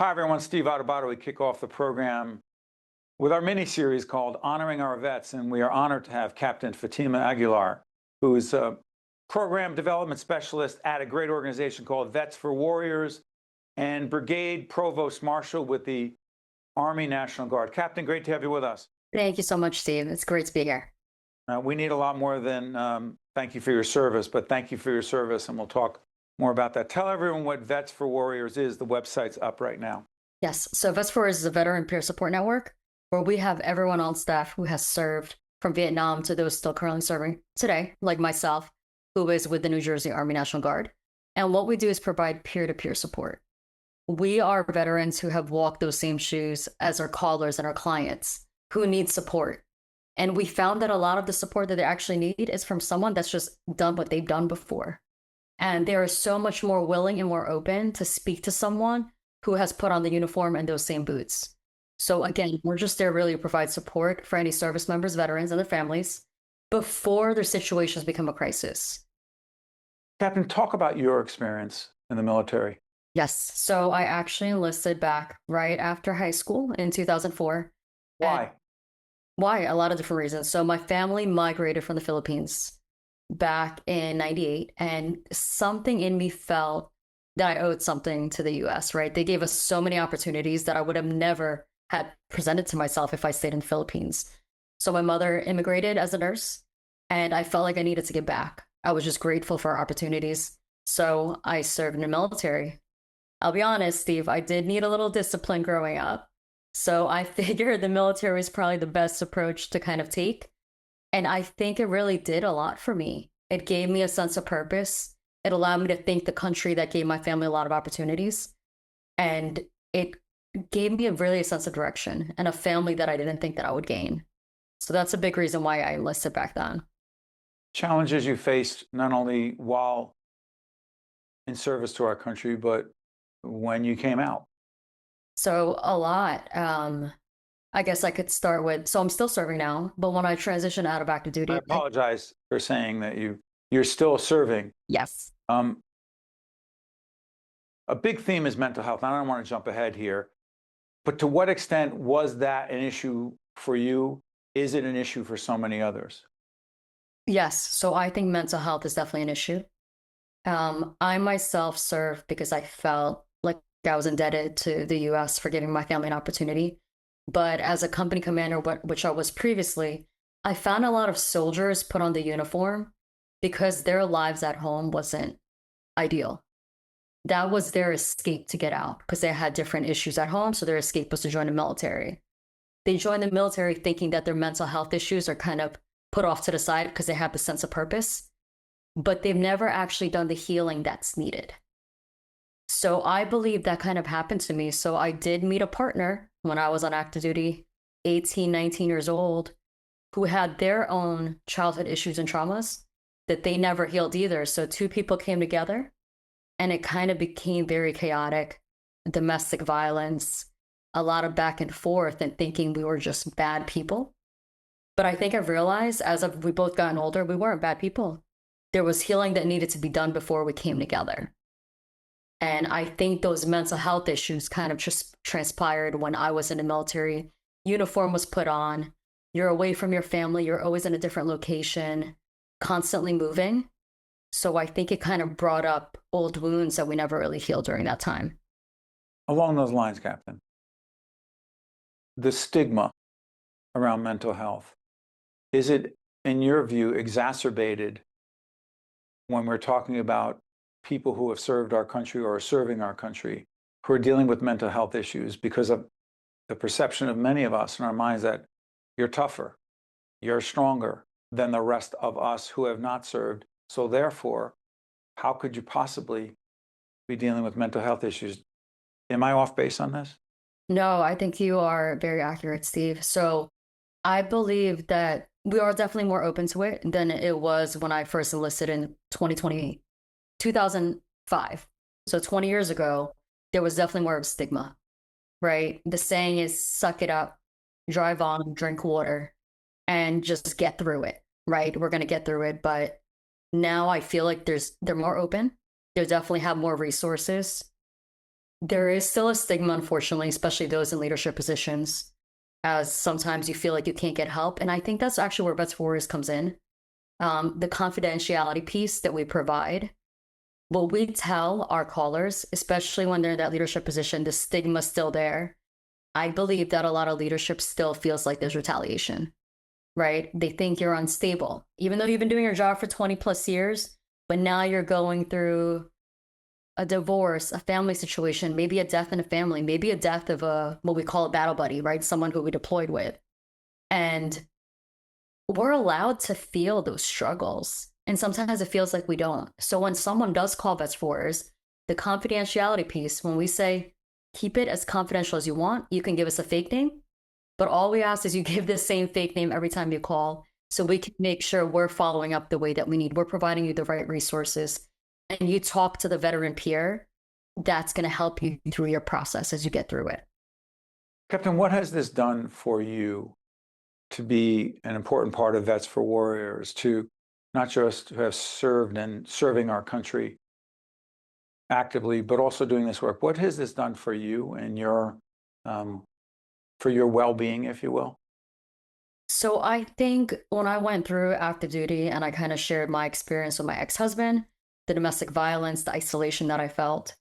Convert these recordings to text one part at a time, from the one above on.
Hi, everyone. Steve Adubato. We kick off the program with our mini-series called Honoring Our Vets, and we are honored to have Captain Fatima Aguilar, who is a program development specialist at a great organization called Vets for Warriors, and Brigade Provost Marshal with the Army National Guard. Captain, great to have you with us. Thank you so much, Steve. It's great to be here. We need a lot more than thank you for your service, but thank you for your service, and we'll talk more about that. Tell everyone what Vets for Warriors is. The website's up right now. Yes. So Vets for Warriors is a veteran peer support network where we have everyone on staff who has served from Vietnam to those still currently serving today, like myself, who is with the New Jersey Army National Guard. And what we do is provide peer-to-peer support. We are veterans who have walked those same shoes as our callers and our clients who need support. And we found that a lot of the support that they actually need is from someone that's just done what they've done before. And they are so much more willing and more open to speak to someone who has put on the uniform and those same boots. So again, we're just there really to provide support for any service members, veterans, and their families before their situations become a crisis. Captain, talk about your experience in the military. Yes. So I actually enlisted back right after high school in 2004. Why? Why? A lot of different reasons. So my family migrated from the Philippines back in 98, and something in me felt that I owed something to the US, right? They gave us so many opportunities that I would have never had presented to myself if I stayed in the Philippines. So my mother immigrated as a nurse, and I felt like I needed to give back. I was just grateful for our opportunities. So I served in the military. I'll be honest, Steve, I did need a little discipline growing up. So I figured the military was probably the best approach to kind of take. And I think it really did a lot for me. It gave me a sense of purpose. It allowed me to thank the country that gave my family a lot of opportunities. And it gave me really a sense of direction and a family that I didn't think that I would gain. So that's a big reason why I enlisted back then. Challenges you faced not only while in service to our country, but when you came out. So a lot. I guess I could start with, so I'm still serving now, but when I transitioned out of active duty. I apologize for saying that you're still serving. Yes. A big theme is mental health. I don't want to jump ahead here, but to what extent was that an issue for you? Is it an issue for so many others? Yes. So I think mental health is definitely an issue. I myself served because I felt like I was indebted to the US for giving my family an opportunity. But as a company commander, which I was previously, I found a lot of soldiers put on the uniform because their lives at home wasn't ideal. That was their escape to get out because they had different issues at home. So their escape was to join the military. They joined the military thinking that their mental health issues are kind of put off to the side because they have the sense of purpose, but they've never actually done the healing that's needed. So I believe that kind of happened to me. So I did meet a partner when I was on active duty, 18, 19 years old, who had their own childhood issues and traumas that they never healed either. So two people came together and it kind of became very chaotic, domestic violence, a lot of back and forth and thinking we were just bad people. But I think I've realized we both gotten older, we weren't bad people. There was healing that needed to be done before we came together. And I think those mental health issues kind of just transpired when I was in the military. Uniform was put on. You're away from your family. You're always in a different location, constantly moving. So I think it kind of brought up old wounds that we never really healed during that time. Along those lines, Captain, the stigma around mental health, is it, in your view, exacerbated when we're talking about people who have served our country or are serving our country who are dealing with mental health issues because of the perception of many of us in our minds that you're tougher, you're stronger than the rest of us who have not served. So therefore, how could you possibly be dealing with mental health issues? Am I off base on this? No, I think you are very accurate, Steve. So I believe that we are definitely more open to it than it was when I first enlisted in 2005. So 20 years ago, there was definitely more of a stigma, right? The saying is suck it up, drive on, drink water, and just get through it, right? We're going to get through it. But now I feel like they're more open. They definitely have more resources. There is still a stigma, unfortunately, especially those in leadership positions, as sometimes you feel like you can't get help. And I think that's actually where Vets for Warriors comes in. The confidentiality piece that we provide. What we tell our callers, especially when they're in that leadership position, the stigma's still there. I believe that a lot of leadership still feels like there's retaliation, right? They think you're unstable, even though you've been doing your job for 20 plus years, but now you're going through a divorce, a family situation, maybe a death in a family, maybe a death of what we call a battle buddy, right? Someone who we deployed with. And we're allowed to feel those struggles. And sometimes it feels like we don't. So when someone does call Vets for Warriors, the confidentiality piece, when we say, keep it as confidential as you want, you can give us a fake name, but all we ask is you give the same fake name every time you call, so we can make sure we're following up the way that we need. We're providing you the right resources, and you talk to the veteran peer that's going to help you through your process as you get through it. Captain, what has this done for you to be an important part of Vets for Warriors, to not just have served and serving our country actively, but also doing this work? What has this done for you and your for your well-being, if you will? So I think when I went through active duty and I kind of shared my experience with my ex-husband, the domestic violence, the isolation that I felt,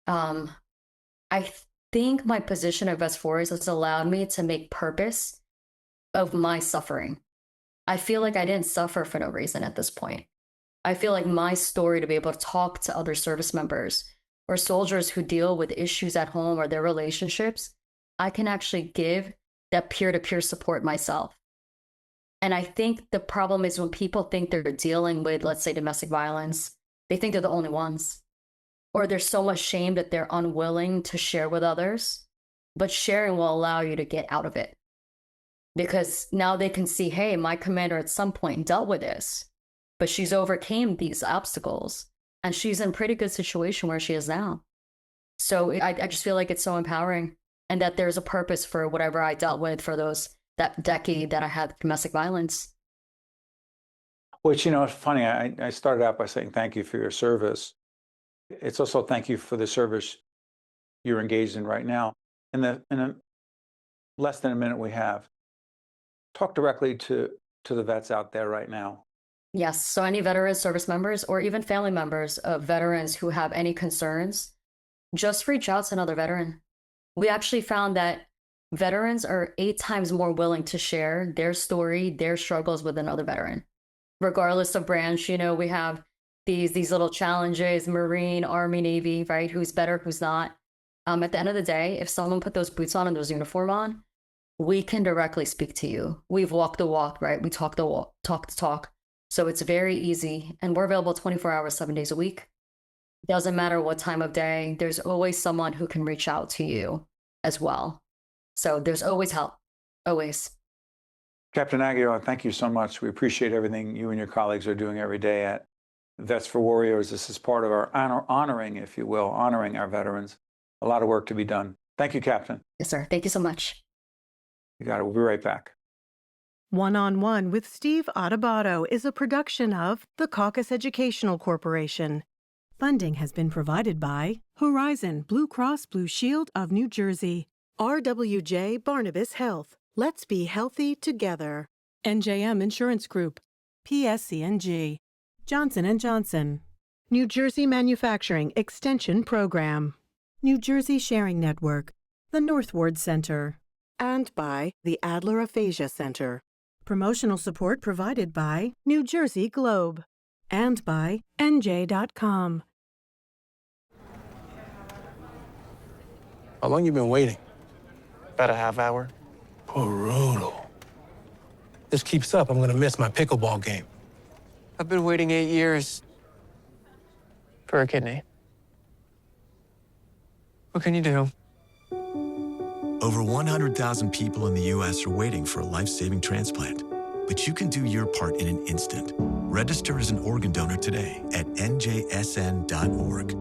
I think my position at Vets for Warriors has allowed me to make purpose of my suffering. I feel like I didn't suffer for no reason at this point. I feel like my story, to be able to talk to other service members or soldiers who deal with issues at home or their relationships, I can actually give that peer-to-peer support myself. And I think the problem is when people think they're dealing with, let's say, domestic violence, they think they're the only ones. Or there's so much shame that they're unwilling to share with others. But sharing will allow you to get out of it. Because now they can see, hey, my commander at some point dealt with this, but she's overcame these obstacles and she's in a pretty good situation where she is now. So I just feel like it's so empowering, and that there's a purpose for whatever I dealt with for that decade that I had domestic violence. Which, it's funny, I started out by saying thank you for your service. It's also thank you for the service you're engaged in right now. In a less than a minute we have, talk directly to the vets out there right now. Yes. So any veteran service members or even family members of veterans who have any concerns, just reach out to another veteran. We actually found that veterans are 8 times more willing to share their story, their struggles with another veteran. Regardless of branch, we have these little challenges, Marine, Army, Navy, right? Who's better, who's not. At the end of the day, if someone put those boots on and those uniform on, we can directly speak to you. We've walked the walk, right? We talk the walk, talk the talk. So it's very easy. And we're available 24 hours, 7 days a week. Doesn't matter what time of day. There's always someone who can reach out to you as well. So there's always help. Always. Captain Aguilar, thank you so much. We appreciate everything you and your colleagues are doing every day at Vets for Warriors. This is part of our honoring, if you will, honoring our veterans. A lot of work to be done. Thank you, Captain. Yes, sir. Thank you so much. You got it. We'll be right back. One-on-One with Steve Adubato is a production of the Caucus Educational Corporation. Funding has been provided by Horizon Blue Cross Blue Shield of New Jersey, RWJ Barnabas Health, Let's Be Healthy Together, NJM Insurance Group, PSC&G, Johnson & Johnson, New Jersey Manufacturing Extension Program, New Jersey Sharing Network, the Northward Center, and by the Adler Aphasia Center. Promotional support provided by New Jersey Globe and by NJ.com. How long you been waiting? About a half hour. Brutal. This keeps up, I'm gonna miss my pickleball game. I've been waiting 8 years for a kidney. What can you do? Over 100,000 people in the U.S. are waiting for a life-saving transplant. But you can do your part in an instant. Register as an organ donor today at njsn.org.